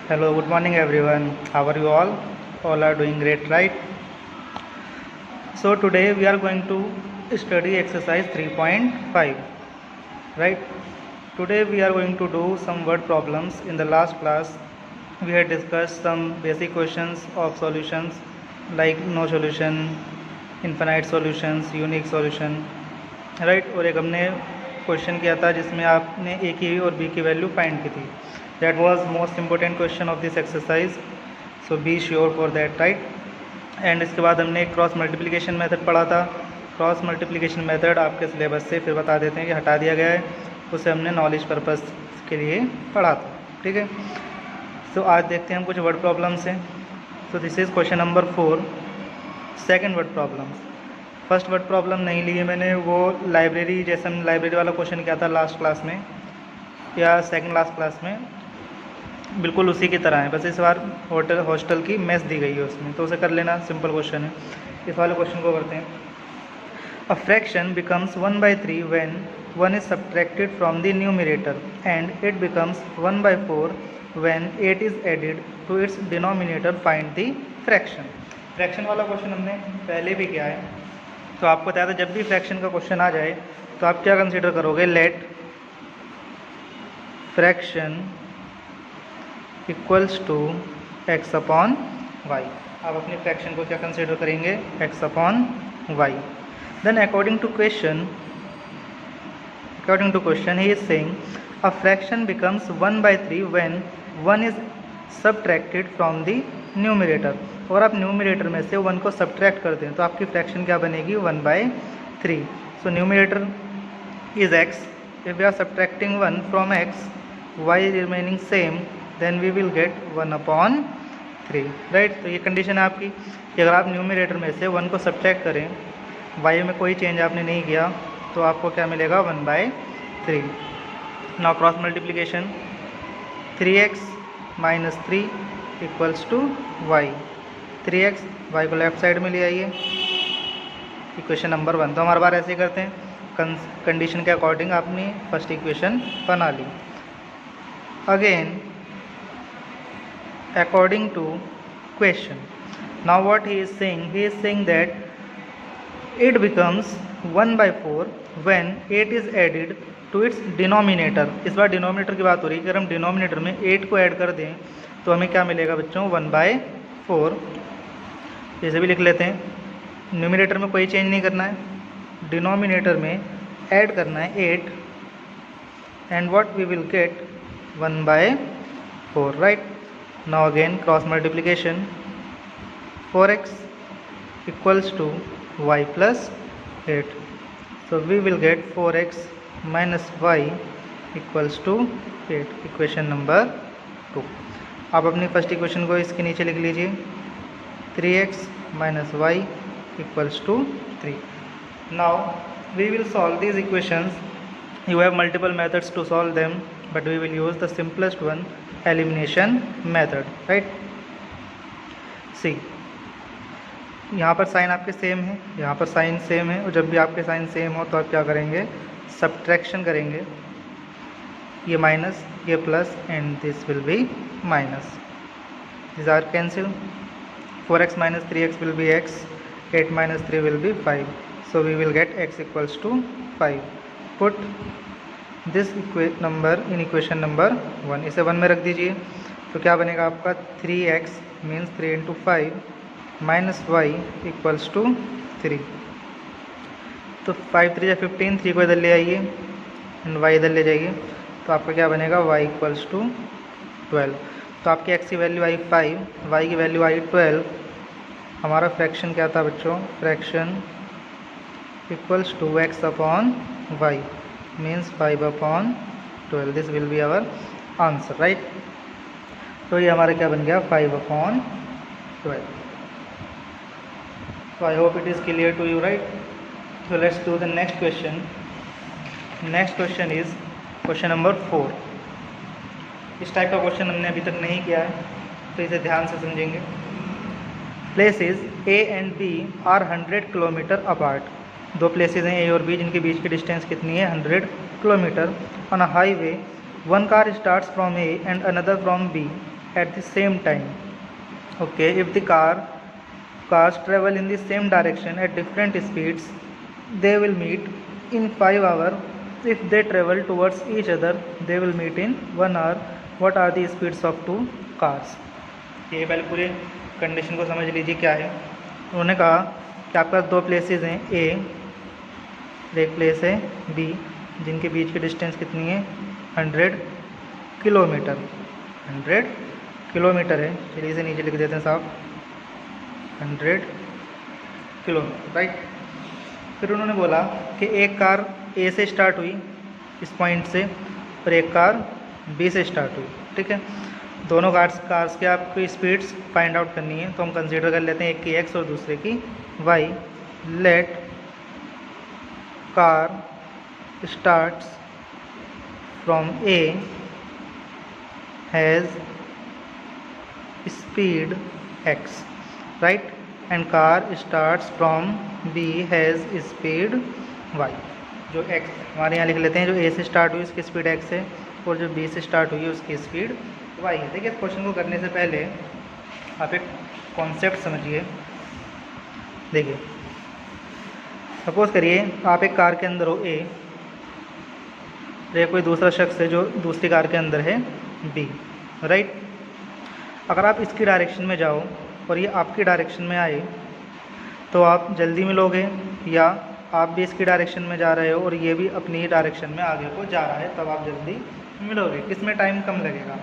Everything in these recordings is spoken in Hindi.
Hello, good morning everyone. How are you all? All are doing great, right? So today we are going to study exercise 3.5, right? Today we are going to do some word problems. In the last class, we had discussed some basic questions of solutions like no solution, infinite solutions, unique solution, right. और एक हमने क्वेश्चन किया था जिसमें आपने ए की और बी की वैल्यू फाइंड की थी। That was most important question of this exercise, so be sure for that, right. And इसके बाद हमने क्रॉस मल्टीप्लिकेशन मेथड पढ़ा था। क्रॉस मल्टीप्लिकेशन मेथड आपके सिलेबस से फिर बता देते हैं कि हटा दिया गया है, उसे हमने नॉलेज पर्पस के लिए पढ़ा था, ठीक है। सो आज देखते हैं हम कुछ वर्ड प्रॉब्लम्स हैं। So this is question number 4, second word problems. First word problem नहीं ली है मैंने, वो लाइब्रेरी, जैसे हमने लाइब्रेरी वाला क्वेश्चन किया था लास्ट क्लास में या सेकंड लास्ट क्लास में, बिल्कुल उसी की तरह है, बस इस बार हॉस्टल की मेस दी गई है उसमें, तो उसे कर लेना, सिंपल क्वेश्चन है। इस वाले क्वेश्चन को करते हैं। A fraction becomes 1/3 when 1 is subtracted from the numerator and it becomes 1/4 when 8 is added to its denominator. Find the fraction. Fraction वाला क्वेश्चन हमने पहले भी किया है, तो आपको बताया था जब भी फ्रैक्शन का क्वेश्चन आ जाए तो आप क्या कंसीडर करोगे, let fraction equals to x upon y. आप अपनी फ्रैक्शन को क्या कंसीडर करेंगे, x upon y. Then according to question he is saying a fraction becomes 1/3 when 1 is subtracted from the numerator. और आप न्यूमरेटर में से 1 को सब्ट्रैक्ट करते हैं तो आपकी फ्रैक्शन क्या बनेगी, 1/3। So numerator is x, if we are subtracting 1 from x, y remaining same, then we will get 1/3, right. तो ये कंडीशन है आपकी कि अगर आप न्यूमरेटर में से 1 को सब्ट्रैक्ट करें, y में कोई चेंज आपने नहीं किया, तो आपको क्या मिलेगा, 1/3। Now cross multiplication, 3x minus 3 equals to y। 3x, y को लेफ्ट साइड में ले आइए, इक्वेशन नंबर 1। तो हमारे बार ऐसे ही करते हैं, कंडीशन के अकॉर्डिंग आपने फर्स्ट इक्वेशन बना ली। Again according to question, now what he is saying that it becomes 1/4 when 8 is added to its denominator। इस बार डिनोमिनेटर की बात हो रही है कि अगर हम डिनोमिनेटर में 8 को ऐड कर दें तो हमें क्या मिलेगा बच्चों, 1/4। जैसे भी लिख लेते हैं, न्यूमिनेटर में कोई चेंज नहीं करना है, डिनोमिनेटर में ऐड करना है 8 and what we will get 1/4, right. Now again cross multiplication, 4x equals to y plus 8. So we will get 4x minus y equals to 8, equation number 2। आप अपनी फर्स्ट इक्वेशन को इसके नीचे लिख लीजिए, 3x minus y equals to 3। Now we will solve these equations. You have multiple methods to solve them, but we will use the simplest one, elimination method, right. See, यहाँ पर साइन आपके सेम है, यहाँ पर साइन सेम है, और जब भी आपके साइन सेम हो तो आप क्या करेंगे, सब्ट्रैक्शन करेंगे। ये माइनस, ये plus, and this will be minus, this are cancel. 4x minus 3x will be x, 8 minus 3 will be 5, so we will get x equals to 5। Put this number in equation number 1, इसे 1 में रख दीजिए, तो क्या बनेगा आपका, 3x means 3 × 5 minus y equals to 3। तो 5 3 15, 3 को इधर ले आइए एंड y इधर ले जाइए, तो आपका क्या बनेगा, y इक्वल्स टू 12। तो आपकी x की वैल्यू आई 5, y की वैल्यू आई 12। हमारा फ्रैक्शन क्या था बच्चों, fraction equals to x upon y means 5/12। This will be our answer, right. तो ये हमारा क्या बन गया, 5/12। So I hope it is clear to you, right? So let's do the next question. Next question is question number 4। इस टाइप का क्वेश्चन हमने अभी तक नहीं किया है, तो इसे ध्यान से समझेंगे। Places A and B are 100 kilometre apart. दो प्लेसेस हैं A और B जिनके बीच की डिस्टेंस कितनी है, 100 kilometre. On a highway, one car starts from A and another from B at the same time. Okay, if the cars travel in the same direction at different speeds, they will meet in 5 hours. If they travel towards each other, they will meet in 1 hour. What are the speeds of two cars? ये पहले पूरे कंडीशन को समझ लीजिए क्या है। उन्होंने कहा कि आपके पास दो प्लेसेस हैं, ए और एक प्लेस है बी, जिनके बीच की डिस्टेंस कितनी है 100 किलोमीटर। 100 किलोमीटर है। चलिए इसे नीचे लिख देते हैं साहब, 100 किलोमीटर, राइट। फिर उन्होंने बोला कि एक कार ए से स्टार्ट हुई इस पॉइंट से और एक कार बी से स्टार्ट हुई, ठीक है। दोनों कार्स के आपको स्पीड्स फाइंड आउट करनी है, तो हम कंसीडर कर लेते हैं एक की एक्स और दूसरे की y. Let car starts from A has speed x, right, and car starts from B has speed y. जो एक्स हमारे यहाँ लिख लेते हैं, जो ए से स्टार्ट हुई उसकी स्पीड एक्स है और जो बी से स्टार्ट हुई उसकी स्पीड वाई है। देखिए, इस क्वेश्चन को करने से पहले आप एक कॉन्सेप्ट समझिए। देखिए, सपोज करिए आप एक कार के अंदर हो ए, कोई दूसरा शख्स है जो दूसरी कार के अंदर है बी, राइट। अगर आप इसकी डायरेक्शन में जाओ और ये आपकी डायरेक्शन में आए तो आप जल्दी मिलोगे, या आप भी इसकी डायरेक्शन में जा रहे हो और ये भी अपनी ही डायरेक्शन में आगे को जा रहा है, तब आप जल्दी मिलोगे। किसमें टाइम कम लगेगा?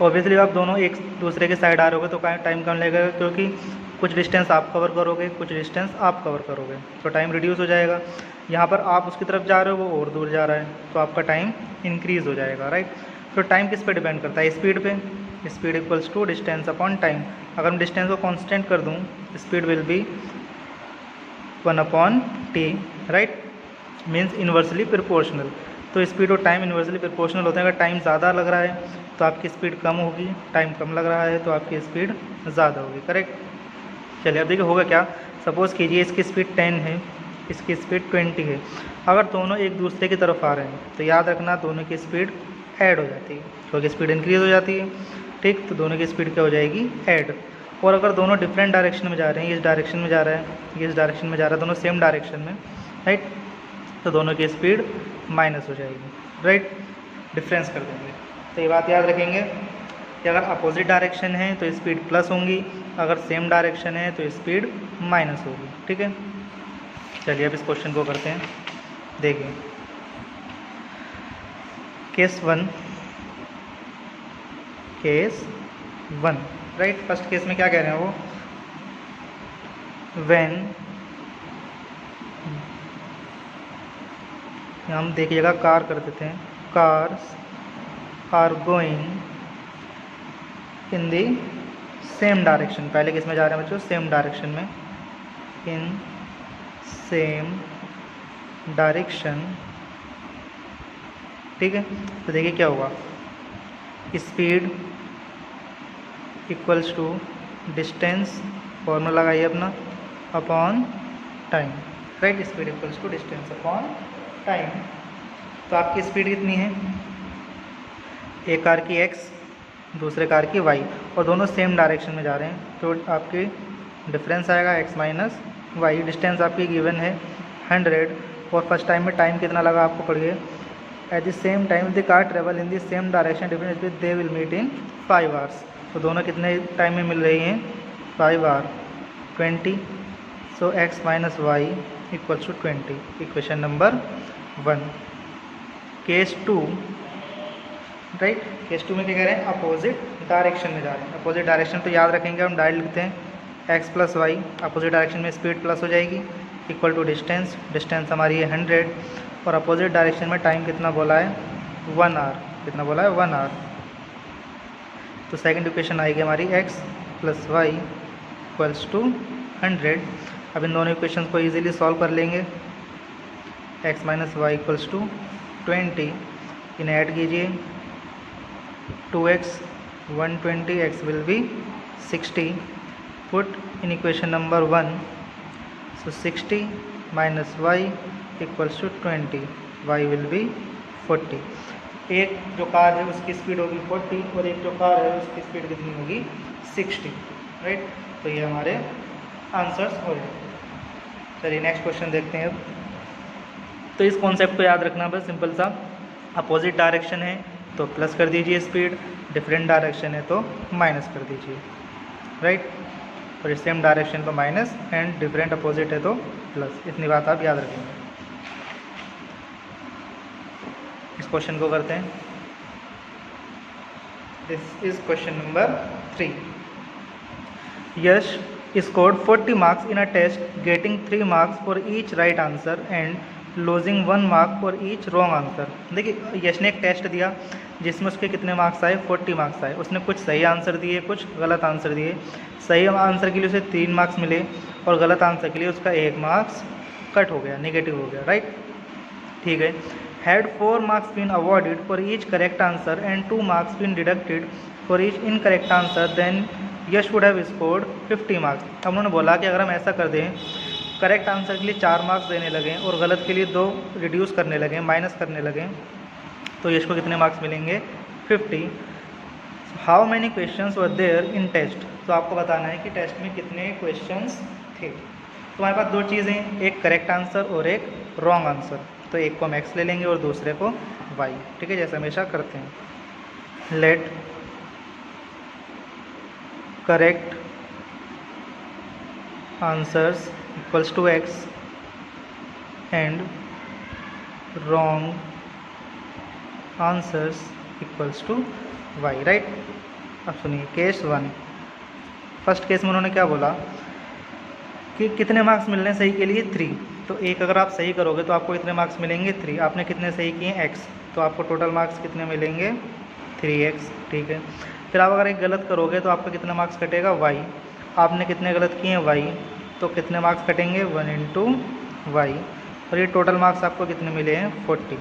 ऑब्वियसली आप दोनों एक दूसरे के साइड आ रहे होगे तो टाइम कम लगेगा, क्योंकि कुछ डिस्टेंस आप कवर करोगे, कुछ डिस्टेंस आप कवर करोगे, तो टाइम रिड्यूस हो जाएगा। यहाँ पर आप उसकी तरफ जा रहे हो, वो और दूर जा रहा है, तो आपका टाइम इंक्रीज़ हो जाएगा, राइट। तो टाइम किस पे डिपेंड करता है? स्पीड पे। Speed equals to distance upon time. अगर मैं डिस्टेंस को कांस्टेंट कर दूँ, speed will be 1/t, right, means inversely proportional. तो स्पीड और टाइम इन्वर्सली प्रोपोर्शनल होते हैं। अगर टाइम ज़्यादा लग रहा है तो आपकी स्पीड कम होगी, टाइम कम लग रहा है तो आपकी स्पीड ज़्यादा होगी, करेक्ट। चलिए अब देखिए होगा क्या। सपोज़ कीजिए इसकी स्पीड 10 है, इसकी स्पीड 20 है। अगर दोनों एक दूसरे की तरफ आ रहे हैं तो याद रखना दोनों की स्पीड ऐड हो जाती है, क्योंकि स्पीड इंक्रीज़ हो जाती है, ठीक। तो दोनों की स्पीड क्या हो जाएगी? ऐड। और अगर दोनों डिफरेंट डायरेक्शन में जा रहे हैं, ये इस डायरेक्शन में जा रहा है, ये इस डायरेक्शन में जा रहा है, दोनों सेम डायरेक्शन में, राइट, तो दोनों की स्पीड माइनस हो जाएगी, राइट, डिफरेंस कर देंगे। तो ये बात याद रखेंगे कि अगर अपोजिट डायरेक्शन है तो स्पीड प्लस होंगी, अगर सेम डायरेक्शन है तो स्पीड माइनस होगी, ठीक है। चलिए अब इस क्वेश्चन को करते हैं। देखिए case one, right. First case में क्या कह रहे हैं वो? व्हेन, हम देखिएगा कार कर देते हैं, cars are going in the same direction. पहले किस में जा रहे हैं बच्चों? सेम डायरेक्शन में, इन सेम डायरेक्शन, ठीक है। तो देखिए क्या हुआ, speed equals to distance, formula लगाइए अपना, upon time, right. Speed equals to distance upon time. तो आपकी स्पीड कितनी है? एक कार की x, दूसरे कार की y, और दोनों सेम डायरेक्शन में जा रहे हैं, तो आपकी डिफरेंस आएगा x माइनस वाई। डिस्टेंस आपकी गिवन है 100, और फर्स्ट टाइम में टाइम कितना लगा आपको पढ़िए। At the same time the car travel in the same direction difference speed, they will meet in 5 hours. तो दोनों कितने टाइम में मिल रही हैं? 5 hour, 20। So x minus y equals to 20। Equation number 1। Case 2, right. Case 2 में क्या कह रहे हैं? अपोजिट डायरेक्शन में जा रहे हैं। अपोजिट डायरेक्शन तो याद रखेंगे, हम डायरेक्ट लिखते हैं x plus y. Opposite direction में स्पीड प्लस हो जाएगी, इक्वल टू डिस्टेंस। डिस्टेंस हमारी है 100, और अपोजिट डायरेक्शन में टाइम कितना बोला है? 1 आवर। कितना बोला है? 1 आवर। तो सेकंड इक्वेशन आएगी हमारी x plus y equals to 100। अब इन दोनों इक्वेशंस को इजीली सॉल्व कर लेंगे। x minus y equals to 20, इन्हें ऐड कीजिए, 2x 120, x will be 60. Put in equation number 1. So 60 minus y equals to 20. Y will be 40. एक जो कार है उसकी स्पीड होगी 40 और एक जो कार है उसकी स्पीड कितनी होगी 60, राइट। तो ये हमारे आंसर्स हो जाए। चलिए नेक्स्ट क्वेश्चन देखते हैं अब। तो इस कॉन्सेप्ट को याद रखना बस सिंपल सा, अपोजिट डायरेक्शन है तो प्लस कर दीजिए स्पीड, डिफरेंट डायरेक्शन है तो माइनस कर दीजिए, राइट। और सेम डायरेक्शन तो माइनस एंड डिफरेंट अपोजिट है तो प्लस, इतनी बात आप याद रखेंगे। इस क्वेश्चन को करते हैं। This is question number 3। Yash scored 40 marks in a test, getting 3 marks for each right answer and losing 1 mark for each wrong answer। देखिए यश ने एक टेस्ट दिया जिसमें उसके कितने मार्क्स आए, 40 मार्क्स आए। उसने कुछ सही आंसर दिए, कुछ गलत आंसर दिए। सही आंसर के लिए उसे 3 मार्क्स मिले और गलत आंसर के लिए उसका 1 मार्क्स कट हो गया, नेगेटिव हो गया, राइट। ठीक है। Had 4 marks been awarded for each correct answer and 2 marks been deducted for each incorrect answer, then Yash would have scored 50 marks. अब उन्होंने बोला कि अगर हम ऐसा कर दें, करेक्ट आंसर के लिए 4 मार्क्स देने लगें और गलत के लिए 2 रिड्यूस करने लगें, माइनस करने लगें, तो यश को कितने मार्क्स मिलेंगे, 50। How many questions were there in test. तो आपको बताना है कि टेस्ट में कितने क्वेश्चंस थे। तो हमारे पास 2 चीज़ें, एक करेक्ट आंसर और एक रॉन्ग आंसर। तो एक को हम एक्स ले लेंगे और दूसरे को वाई, ठीक है, जैसे हमेशा करते हैं। Let correct answers equals to x and wrong answers equals to y, right. अब सुनिए केस 1। फर्स्ट केस में उन्होंने क्या बोला कि कितने मार्क्स मिलने सही के लिए, 3। तो एक अगर आप सही करोगे तो आपको कितने मार्क्स मिलेंगे, 3। आपने कितने सही किए, x, तो आपको टोटल मार्क्स कितने मिलेंगे, 3x, ठीक है। फिर आप अगर एक गलत करोगे तो आपका कितना मार्क्स कटेगा, y। आपने कितने गलत किए हैं, y, तो कितने मार्क्स कटेंगे, 1 इंटू वाई। और ये टोटल मार्क्स आपको कितने मिले हैं, 40।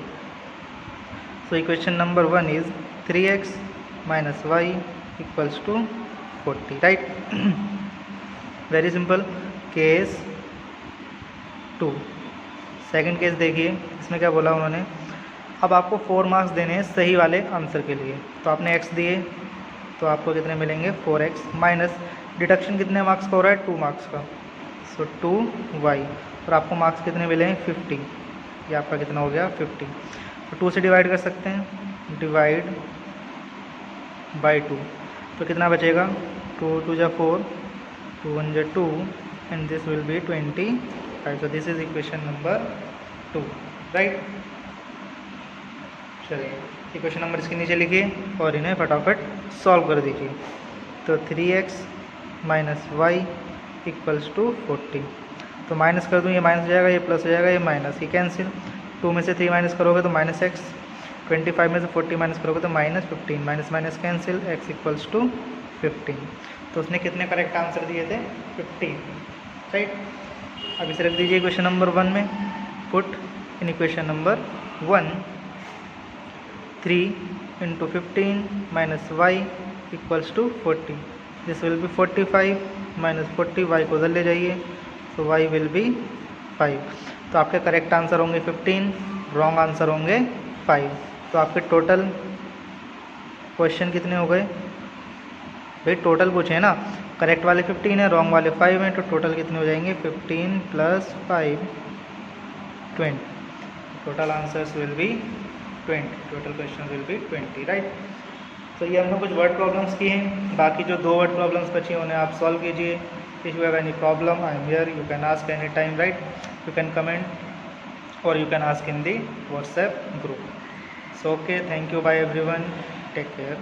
So equation number 1 is 3x minus y equals to 40, right. Very simple. Case 2। Second case देखिए, इसमें क्या बोला उन्होंने, अब आपको 4 मार्क्स देने हैं सही वाले आंसर के लिए। तो आपने x दिए तो आपको कितने मिलेंगे, 4x माइनस डिडक्शन कितने मार्क्स का हो रहा है, 2 मार्क्स का, सो 2y। और आपको मार्क्स कितने मिले हैं, 50। ये आपका कितना हो गया, 50। तो 2 से डिवाइड कर सकते हैं, डिवाइड बाई 2, तो कितना बचेगा, 2 2 जा 4, 2 1 जा 2 and this will B 25। So this is equation number 2, right. चलिए इक्वेशन नंबर इसके नीचे लिखिए और इन्हें फटाफट सॉल्व कर दीजिए। तो 3x minus y equals to 40। तो माइनस कर दूँ, ये माइनस हो जाएगा, ये प्लस हो जाएगा, ये माइनस, ये कैंसिल। 2 में से 3 माइनस करोगे तो माइनस x, 25 में से 40 माइनस करोगे तो minus 15, minus minus cancel, x equals to 15। तो उसने कितने करेक्ट आंसर दिए थे, 15, राइट। अब इसे रख दीजिए इक्वेशन नंबर 1 में। Put in equation number 1 3 into 15 minus y equals to 40। This will be 45 minus 40, y को उधर ले जाइए, तो वाई विल बी 5। तो आपके करेक्ट आंसर होंगे 15, रॉन्ग आंसर होंगे 5। तो आपके टोटल क्वेश्चन कितने हो गए भाई, टोटल पूछे ना, करेक्ट वाले 15 है, रॉन्ग वाले 5 हैं, तो टोटल कितने हो जाएंगे, 15 plus 5 20। Total answers will be 20, total question will be 20, right. तो ये हमने कुछ वर्ड प्रॉब्लम्स की हैं, बाकी जो 2 वर्ड प्रॉब्लम्स बची हैं उन्हें आप सॉल्व कीजिए। If you have any problem I am here, you can ask any time, right. You can comment और you can ask in the WhatsApp group. So okay, thank you, bye everyone, take care.